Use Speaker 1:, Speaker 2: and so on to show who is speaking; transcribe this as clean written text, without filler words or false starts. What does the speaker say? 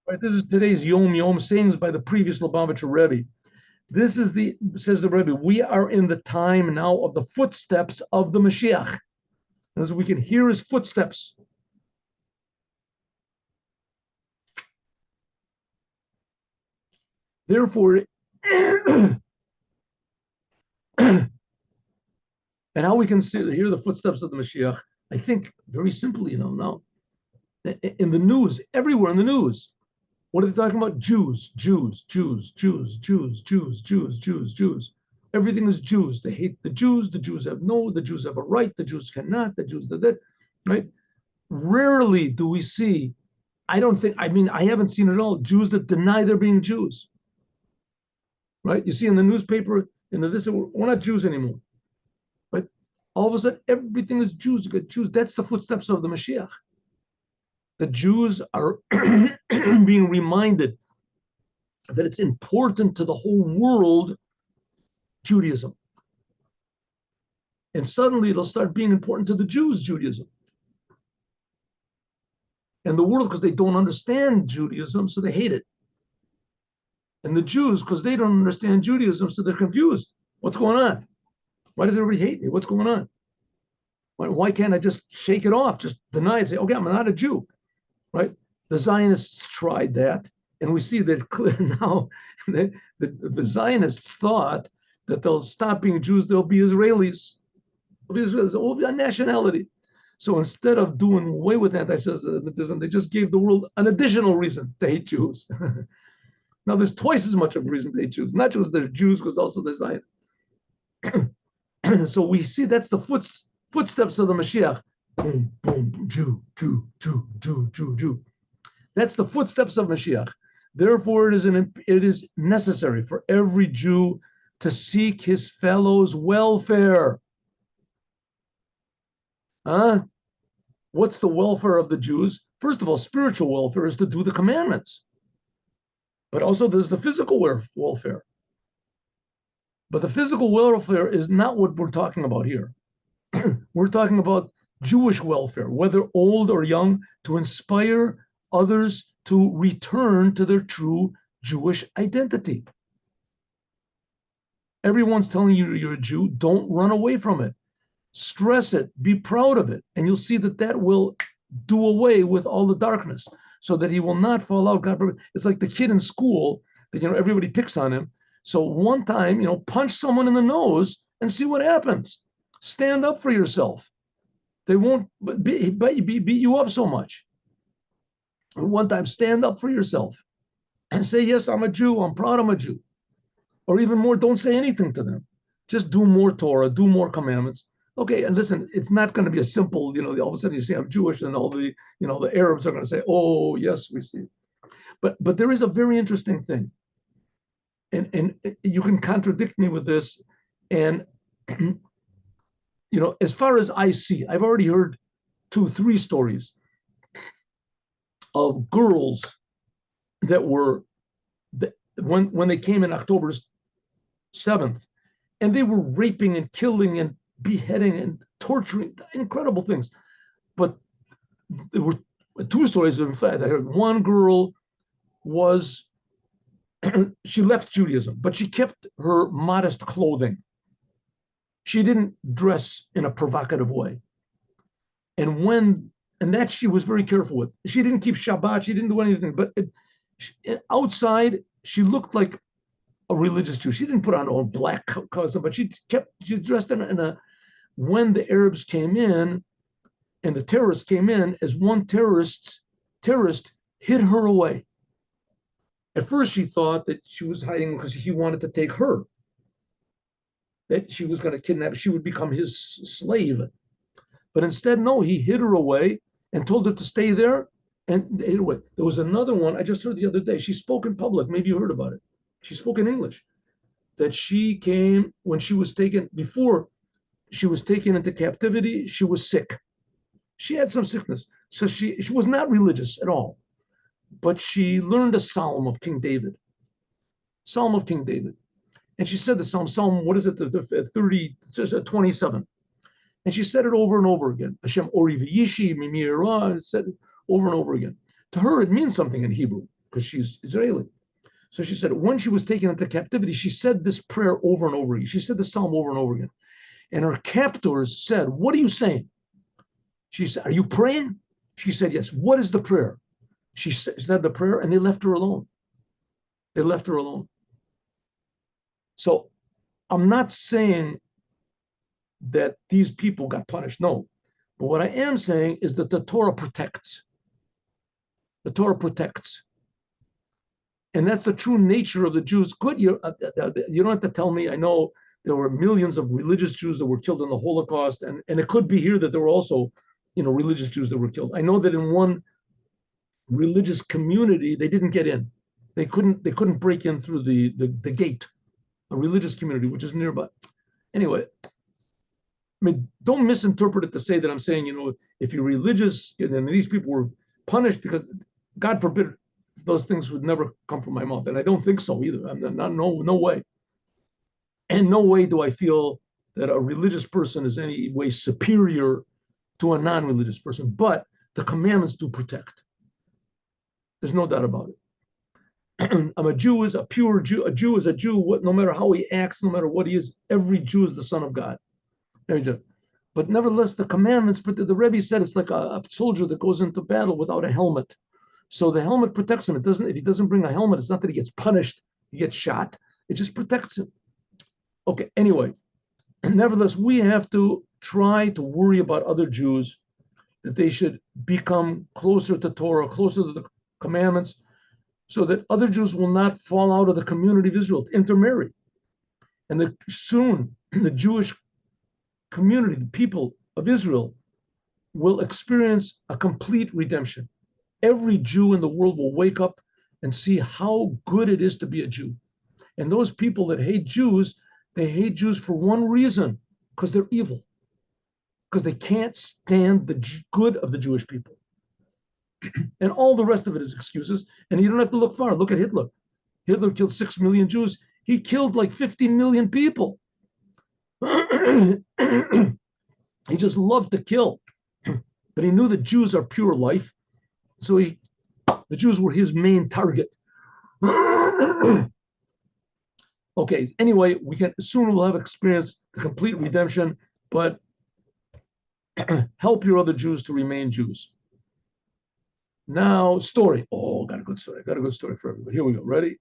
Speaker 1: Right, this is today's Yom Yom sayings by the previous Lubavitcher Rebbe. This is says the Rebbe, we are in the time now of the footsteps of the Moshiach. As we can hear his footsteps. Therefore, and how we can hear the footsteps of the Mashiach, I think very simply, now. In the news, everywhere in the news, what are they talking about? Jews, Jews, Jews, Jews, Jews, Jews, Jews, Jews, Jews. Everything is Jews. They hate the Jews. The Jews the Jews have a right. The Jews cannot. The Jews did that, right? Rarely do we see, I haven't seen it at all, Jews that deny they're being Jews, right? You see in the newspaper, we're not Jews anymore, right? All of a sudden, everything is Jews. You got Jews. That's the footsteps of the Mashiach. The Jews are being reminded that it's important to the whole world, Judaism. And suddenly it'll start being important to the Jews, Judaism. And the world, because they don't understand Judaism, so they hate it. And the Jews, because they don't understand Judaism, so they're confused. What's going on? Why does everybody hate me? What's going on? Why can't I just shake it off? Just deny it, say, okay, I'm not a Jew, right? The Zionists tried that, and we see that clear now. The Zionists thought that they'll stop being Jews, they'll be Israelis. It will be a nationality. So instead of doing away with anti-Semitism, they just gave the world an additional reason to hate Jews. Now there's twice as much of a reason to hate Jews, not just they're Jews, because also they're Zionists. So we see that's the footsteps of the Mashiach. Boom, boom, Jew, Jew, Jew, Jew, Jew, Jew. That's the footsteps of Mashiach. Therefore, it is necessary for every Jew to seek his fellow's welfare. What's the welfare of the Jews? First of all, spiritual welfare is to do the commandments. But also there's the physical welfare. But the physical welfare is not what we're talking about here. We're talking about Jewish welfare, whether old or young, to inspire others to return to their true Jewish identity. Everyone's telling you you're a Jew. Don't run away from it. Stress it. Be proud of it. And you'll see that will do away with all the darkness so that he will not fall out. It's like the kid in school that, everybody picks on him. So one time, punch someone in the nose and see what happens. Stand up for yourself. They won't beat you up so much. One time, stand up for yourself and say, yes, I'm a Jew. I'm proud I'm a Jew. Or even more, don't say anything to them. Just do more Torah, do more commandments. Okay, and listen, it's not going to be a simple, all of a sudden you say I'm Jewish, and all the, the Arabs are going to say, oh, yes, we see. But there is a very interesting thing. And you can contradict me with this. And, as far as I see, I've already heard 2-3 stories of girls that were, when they came in October 7th, and they were raping and killing and beheading and torturing, incredible things. But there were 2 stories. In fact, I heard one girl was, she left Judaism, but she kept her modest clothing. She didn't dress in a provocative way. And that she was very careful with. She didn't keep Shabbat, she didn't do anything, but outside, she looked like a religious Jew. She didn't put on all black clothes, but she dressed in a, when the Arabs came in and the terrorists came in, as one terrorist hid her away. At first, she thought that she was hiding because he wanted to take her, that she was going to kidnap, she would become his slave. But instead, no, he hid her away and told her to stay there and hid her away. There was another one I just heard the other day. She spoke in public. Maybe you heard about it. She spoke in English. That she came when she was taken, before she was taken into captivity, she was sick. She had some sickness. So she was not religious at all. But she learned a psalm of King David. Psalm of King David. And she said the psalm, what is it, the 27. And she said it over and over again. Hashem Ori V'yishi, Mimi Era, said it over and over again. To her, it means something in Hebrew. because she's Israeli. So she said, when she was taken into captivity, she said this prayer over and over again. She said the psalm over and over again. And her captors said, what are you saying? She said, are you praying? She said, yes. What is the prayer? She said the prayer, and they left her alone. They left her alone. So I'm not saying that these people got punished. No. But what I am saying is that the Torah protects. The Torah protects. And that's the true nature of the Jews. You don't have to tell me. I know there were millions of religious Jews that were killed in the Holocaust, and it could be here that there were also, religious Jews that were killed. I know that in one religious community, they didn't get in. They couldn't break in through the gate, a religious community, which is nearby. Anyway, I mean, don't misinterpret it to say that I'm saying, if you're religious, and these people were punished because, God forbid, those things would never come from my mouth. And I don't think so either. No way. And no way do I feel that a religious person is any way superior to a non-religious person. But the commandments do protect. There's no doubt about it. A Jew is a pure Jew. A Jew is a Jew, no matter how he acts, no matter what he is. Every Jew is the son of God. But nevertheless, the commandments, the Rebbe said it's like a soldier that goes into battle without a helmet. So the helmet protects him. If he doesn't bring a helmet, it's not that he gets punished, he gets shot. It just protects him. Okay, anyway, nevertheless, we have to try to worry about other Jews, that they should become closer to Torah, closer to the commandments, so that other Jews will not fall out of the community of Israel, to intermarry. And that soon the Jewish community, the people of Israel, will experience a complete redemption. Every Jew in the world will wake up and see how good it is to be a Jew. And those people that hate Jews, they hate Jews for one reason, because they're evil, because they can't stand the good of the Jewish people. And all the rest of it is excuses. And you don't have to look far. Look at Hitler. Hitler killed 6 million Jews. He killed like 50 million people. He just loved to kill. But he knew that Jews are pure life. So the Jews were his main target. Okay, anyway, soon we'll have experienced the complete redemption, but help your other Jews to remain Jews. Now, story. Oh, got a good story. Got a good story for everybody. Here we go. Ready?